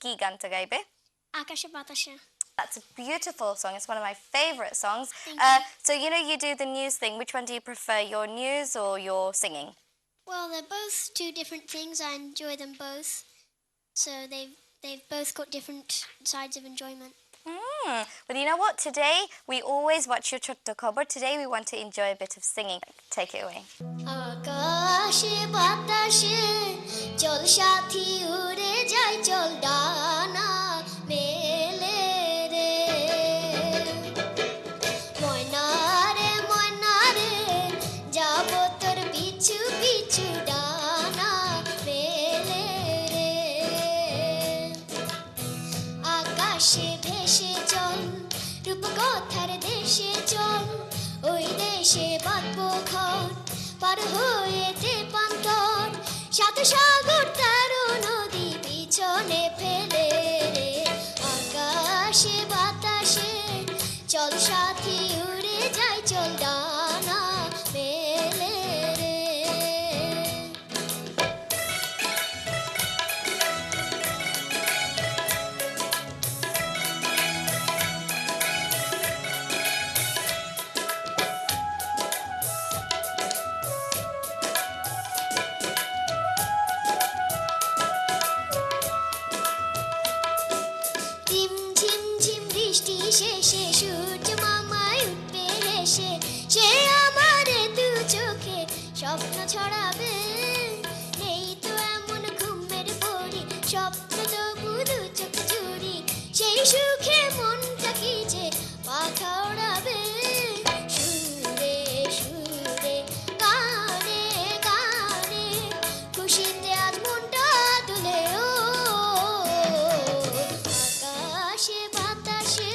কি গানটা গাইবে? আকাশে বাতাসে। That's a beautiful song. It's one of my favorite songs. Thank you. So you know you do the news thing. Which one do you prefer, your news or your singing? Well, they're both two different things. I enjoy them both. So they've both got different sides of enjoyment. But you know what? Today we always watch your Chotto Khobor. Today we want to enjoy a bit of singing. Take it away. আকাশে বাতাসে চল সাথী উড়ে যাই চল ডানা মেলে রে ময়না রে যাব তোর পিছু পিছু ডানা মেলে রে আকাশে ভেসে চল রূপকথার দেশে চল ওই দেশে বাঁধবো ঘর পার হয়েতে পান্তর সাত সাগর তেরো নদী পিছনে ফেলে রে আকাশে বাতাসে চল সাথী উড়ে যাই চল ডানা মেলে রে ঝিম ঝিম ঝিম বৃষ্টি শেষে সূর্য মামায় উঠবে হেসে সে আমারে দু চোখে স্বপ্ন ছড়াবে নেই তো এমন ঘুমের পরি স্বপ্ন তবু দু চোখ চুরি সেই সুখে মনটা কি যে পাখা ওড়াবে সুরে সুরে গানে গানে খুশিতে আজ মনটা দুলে ও আকাশে বাতাসে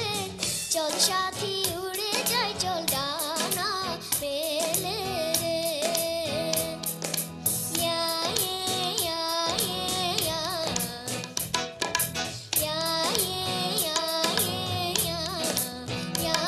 চল সাথী উড়ে যাই চল ডানা মেলে রে ইয়া ইয়া ইয়া ইয়া ইয়া ইয়া ইয়া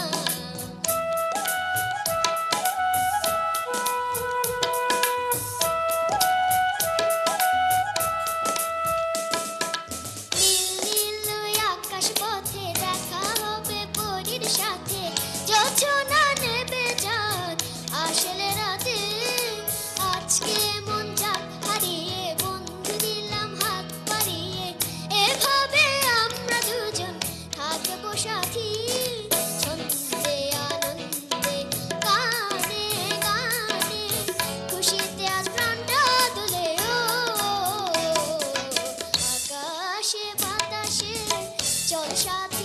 নীল নীল ওই আকাশ পথে দেখা হবে পরীর সাথে যোছনা নেবে চাঁদ আসলে রাতে আজকে মন যাক হারিয়ে বন্ধু দিলাম হাত বাড়িয়ে এভাবে আমরা দুজন থাকবো সাথী ছন্দে আনন্দে গানে গানে খুশিতে আজ প্রাণটা দোলে ও আকাশে বাতাসে চল সাথী